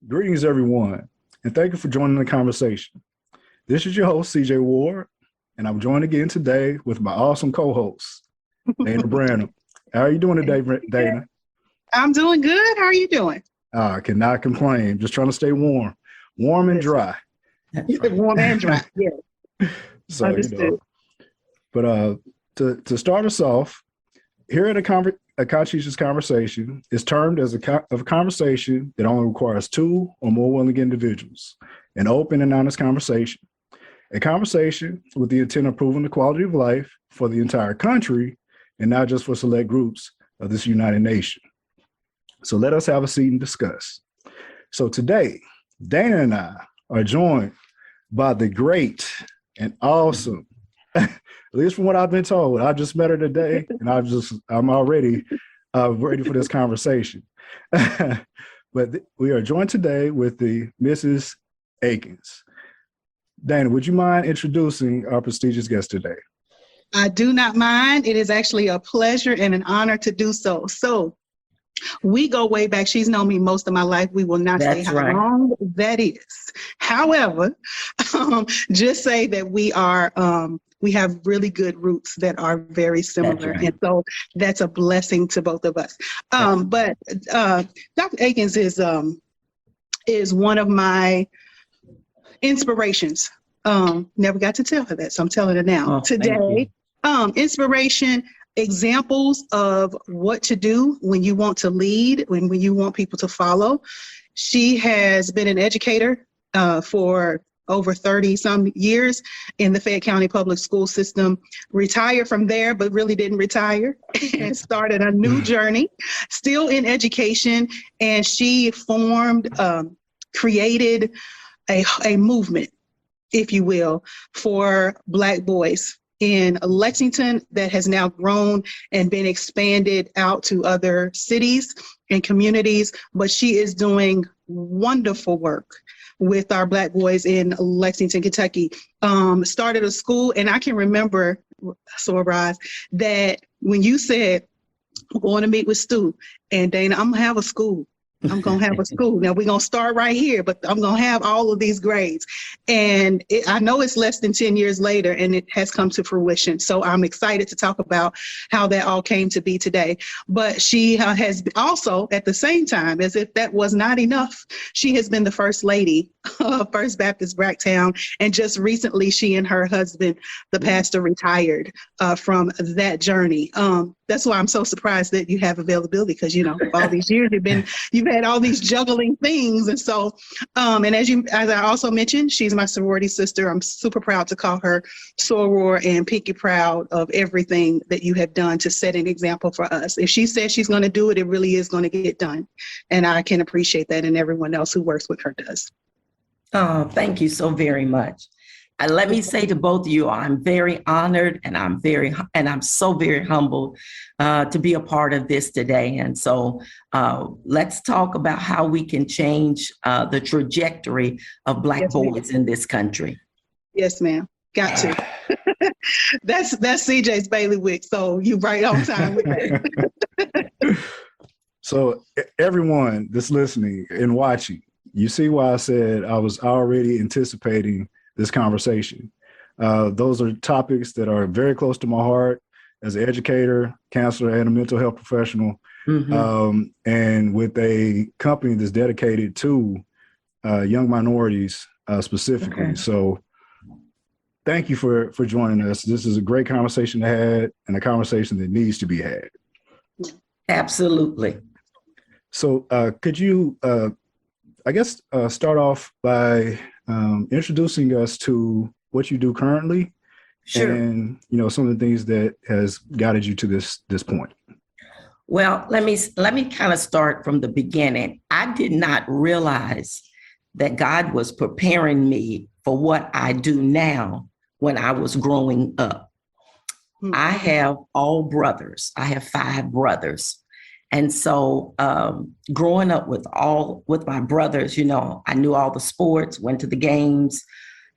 Greetings, everyone, and thank you for joining the conversation. This is your host, CJ Ward, and I'm joined again today with my awesome co-host, Dana Branham. How are you doing today, Dana? I'm doing good. How are you doing? I cannot complain. Just trying to stay warm and dry. Warm and dry, yeah. So, Understood. But to start us off, here at a Conscientious Conversation is termed as a conversation that only requires two or more willing individuals, an open and honest conversation, a conversation with the intent of improving the quality of life for the entire country and not just for select groups of this United Nation. So let us have a seat and discuss. So today, Dana and I are joined by the great and awesome, at least from what I've been told. I just met her today, and I'm already ready for this conversation. But we are joined today with the Mrs. Akins. Dana, would you mind introducing our prestigious guest today? I do not mind. It is actually a pleasure and an honor to do so. So we go way back. She's known me most of my life. We will not say how long that is. However, just say that we have really good roots that are very similar. Right. And so that's a blessing to both of us. But Dr. Akins is one of my inspirations. Never got to tell her that, so I'm telling her now. Today, inspiration, examples of what to do when you want to lead, when you want people to follow. She has been an educator for over 30 some years in the Fayette County public school system, retired from there, but really didn't retire and started a new journey, still in education. And she created a movement, if you will, for Black boys in Lexington that has now grown and been expanded out to other cities and communities. But she is doing wonderful work with our Black boys in Lexington, Kentucky. Started a school, and I can remember, Roz, that when you said, I'm going to meet with Stu, and Dana, I'm gonna have a school. I'm going to have a school. Now, we're going to start right here, but I'm going to have all of these grades. And I know it's less than 10 years later, and it has come to fruition. So I'm excited to talk about how that all came to be today. But she has also, at the same time, as if that was not enough, she has been the first lady of First Baptist Bracktown. And just recently, she and her husband, the pastor, retired from that journey. That's why I'm so surprised that you have availability, because, all these years you've had all these juggling things. And so, and as I also mentioned, she's my sorority sister. I'm super proud to call her soror and pinky proud of everything that you have done to set an example for us. If she says she's going to do it, it really is going to get done. And I can appreciate that, and everyone else who works with her does. Oh, thank you so very much. Let me say to both of you, I'm very honored, and I'm so very humbled to be a part of this today. And so let's talk about how we can change the trajectory of Black boys in this country. Yes, ma'am. Got to. That's CJ's bailiwick. So you're right on time with that. So everyone that's listening and watching, you see why I said I was already anticipating this conversation. Those are topics that are very close to my heart as an educator, counselor, and a mental health professional, and with a company that's dedicated to young minorities specifically. Okay. So thank you for joining us. This is a great conversation to have, and a conversation that needs to be had. Absolutely. So could you, start off by introducing us to what you do currently, sure, and some of the things that has guided you to this point. Well, let me kind of start from the beginning. I did not realize that God was preparing me for what I do now when I was growing up. I have all brothers. I have 5 brothers. And so growing up with my brothers, I knew all the sports, went to the games,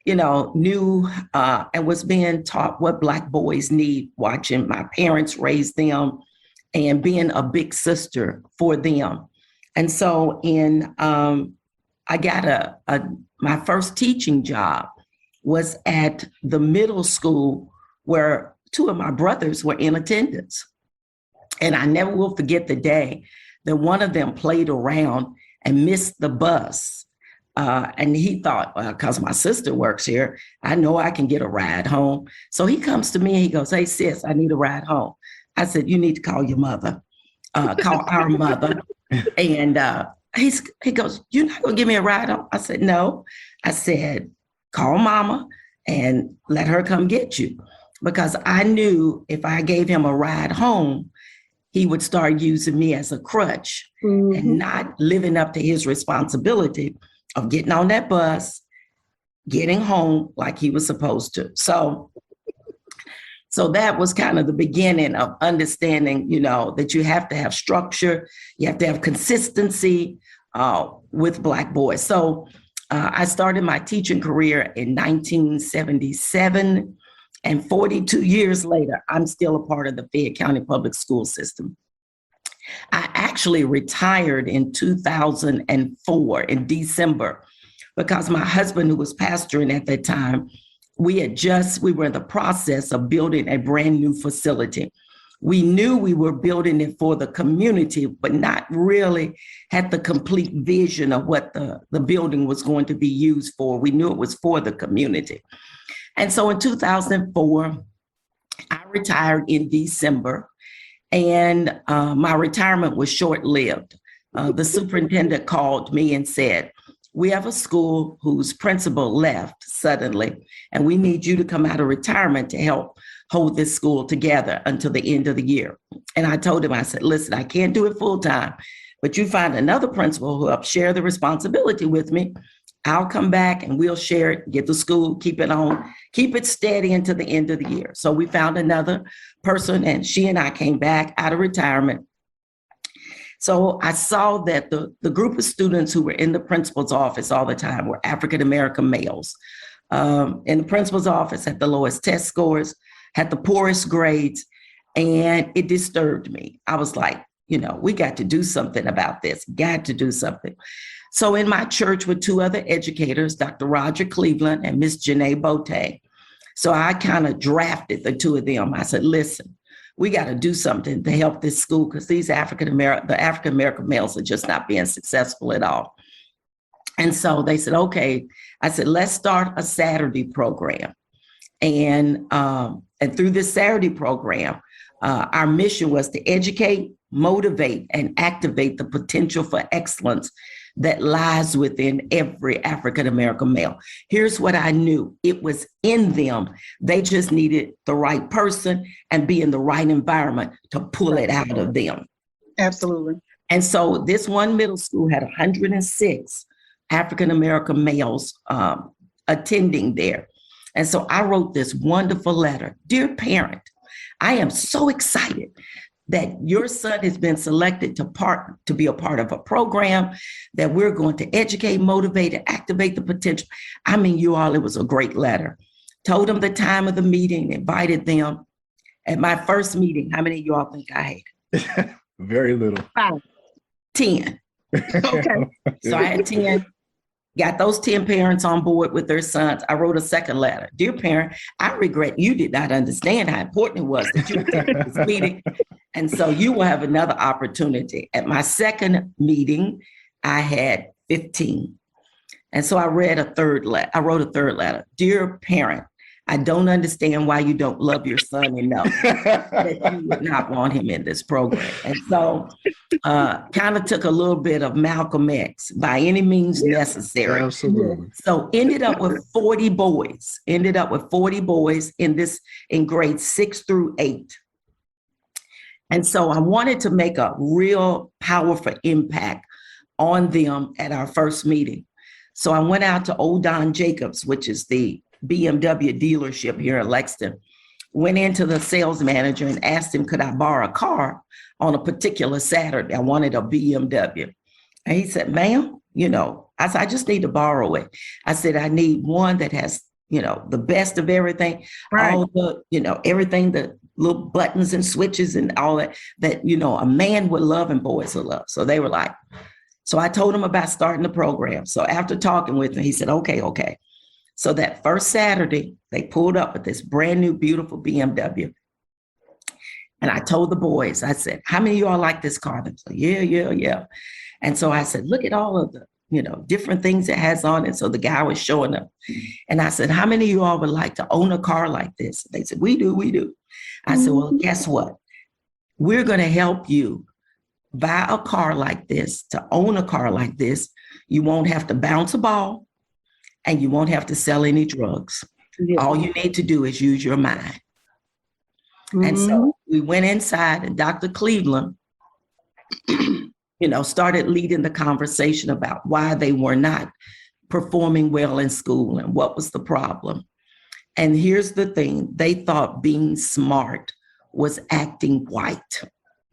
knew and was being taught what Black boys need, watching my parents raise them and being a big sister for them. And so in I got my first teaching job was at the middle school where two of my brothers were in attendance. And I never will forget the day that one of them played around and missed the bus. And he thought, well, because my sister works here, I know I can get a ride home. So he comes to me and he goes, hey, sis, I need a ride home. I said, you need to call your mother, call our mother. And he goes, you're not going to give me a ride home? I said, no. I said, call mama and let her come get you. Because I knew if I gave him a ride home, he would start using me as a crutch and not living up to his responsibility of getting on that bus, getting home like he was supposed to. So that was kind of the beginning of understanding, that you have to have structure, you have to have consistency with Black boys. So I started my teaching career in 1977, and 42 years later, I'm still a part of the Fayette County Public School System. I actually retired in 2004 in December because my husband, who was pastoring at that time, we were in the process of building a brand new facility. We knew we were building it for the community, but not really had the complete vision of what the building was going to be used for. We knew it was for the community. And so in 2004, I retired in December, and my retirement was short-lived. The superintendent called me and said, we have a school whose principal left suddenly, and we need you to come out of retirement to help hold this school together until the end of the year. And I told him, I said, listen, I can't do it full-time, but you find another principal who will share the responsibility with me. I'll come back and we'll share it, get the school, keep it steady until the end of the year. So we found another person, and she and I came back out of retirement. So I saw that the group of students who were in the principal's office all the time were African-American males. In the principal's office, had the lowest test scores, had the poorest grades, and it disturbed me. I was like, we got to do something about this, got to do something. So in my church with two other educators, Dr. Roger Cleveland and Miss Janae Bote. So I kind of drafted the two of them. I said, listen, we got to do something to help this school because the African-American males are just not being successful at all. And so they said, okay. I said, let's start a Saturday program. And through this Saturday program, our mission was to educate, motivate, and activate the potential for excellence that lies within every African-American male. Here's what I knew. It was in them. They just needed the right person and be in the right environment to pull it out of them. Absolutely. And so this one middle school had 106 African-American males attending there. And so I wrote this wonderful letter. Dear parent, I am so excited that your son has been selected to be a part of a program that we're going to educate, motivate, and activate the potential. I mean, you all, it was a great letter. Told them the time of the meeting, invited them. At my first meeting, how many of you all think I had? Very little. 10. Okay. So I had 10. Got those 10 parents on board with their sons. I wrote a second letter. Dear parent, I regret you did not understand how important it was that you attended this meeting. And so you will have another opportunity. At my second meeting, I had 15. And so I wrote a third letter. Dear parent, I don't understand why you don't love your son enough that you would not want him in this program. And so kind of took a little bit of Malcolm X, by any means necessary. Absolutely. So ended up with 40 boys in grades 6 through 8. And so I wanted to make a real powerful impact on them at our first meeting. So I went out to Old Don Jacobs, which is the BMW dealership here in Lexington, went into the sales manager and asked him, could I borrow a car on a particular Saturday? I wanted a BMW. And he said, ma'am, I said, I just need to borrow it. I said, I need one that has, the best of everything, right. All the, everything, the little buttons and switches and all that, a man would love and boys would love. So they were like, So I told him about starting the program. So after talking with him, he said, okay. So that first Saturday, they pulled up with this brand new, beautiful BMW. And I told the boys, I said, how many of y'all like this car? They said, yeah. And so I said, look at all of the, different things it has on it. So the guy was showing them. And I said, how many of you all would like to own a car like this? They said, we do. I said, well, guess what? We're going to help you buy a car like this. To own a car like this, you won't have to bounce a ball and you won't have to sell any drugs. Yeah. All you need to do is use your mind. And so we went inside and Dr. Cleveland, started leading the conversation about why they were not performing well in school and what was the problem. And here's the thing, they thought being smart was acting white.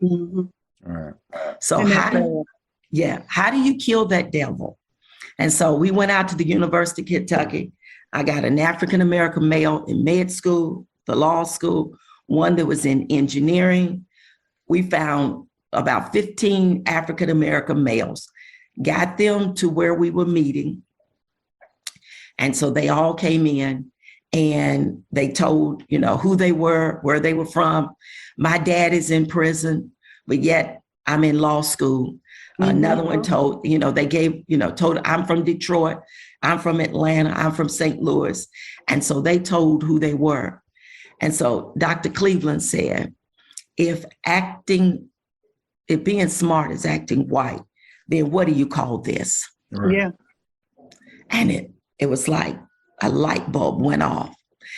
Mm-hmm. All right. So how do you kill that devil? And so we went out to the University of Kentucky. I got an African-American male in med school, the law school, one that was in engineering. We found about 15 African-American males, got them to where we were meeting. And so they all came in and they told, who they were, where they were from. My dad is in prison, but yet I'm in law school. Mm-hmm. Another one told, they gave, told I'm from Detroit, I'm from Atlanta, I'm from St. Louis. And so they told who they were. And so Dr. Cleveland said, if being smart is acting white, then what do you call this? Right. Yeah. And it was like a light bulb went off.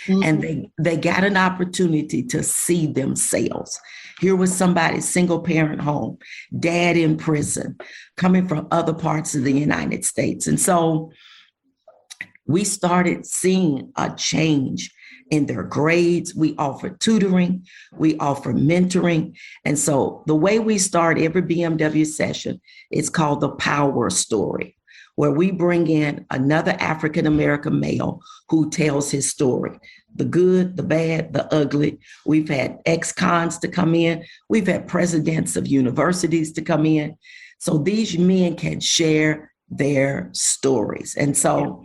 Mm-hmm. And they got an opportunity to see themselves. Here was somebody, single parent home, dad in prison, coming from other parts of the United States. And so we started seeing a change in their grades. We offer tutoring, we offer mentoring. And so the way we start every BMW session is called the Power Story, where we bring in another African-American male who tells his story, the good, the bad, the ugly. We've had ex-cons to come in. We've had presidents of universities to come in. So these men can share their stories. And so,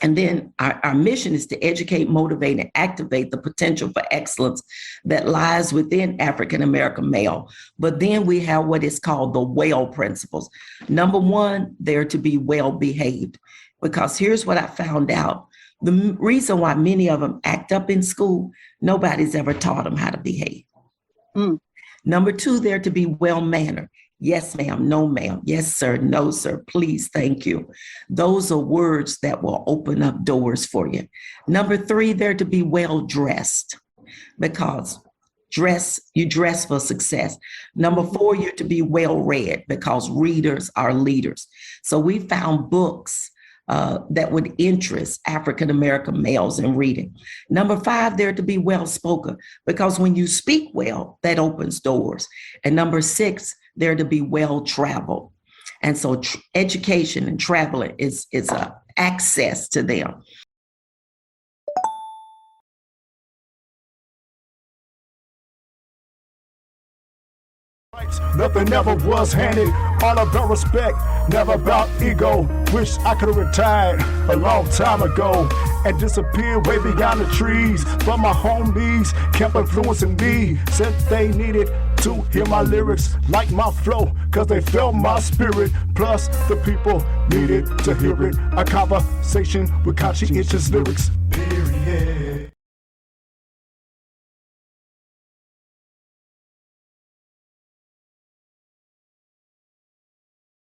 and then our mission is to educate, motivate, and activate the potential for excellence that lies within African-American male. But then we have what is called the WELL principles. Number one, they're to be well-behaved. Because here's what I found out. The reason why many of them act up in school, nobody's ever taught them how to behave. Number two, they're to be well-mannered. Yes, ma'am. No, ma'am. Yes, sir. No, sir. Please. Thank you. Those are words that will open up doors for you. Number three, they're to be well-dressed because you dress for success. Number four, you're to be well-read because readers are leaders. So we found books that would interest African-American males in reading. Number five, they're to be well-spoken because when you speak well, that opens doors. And number six, they're to be well-traveled. And so education and traveling is access to them. Nothing ever was handed, all about respect, never about ego. Wish I could have retired a long time ago and disappeared way beyond the trees. But my homies kept influencing me, said they needed to hear my lyrics, like my flow, cause they felt my spirit. Plus the people needed to hear it. A conversation with conscientious lyrics.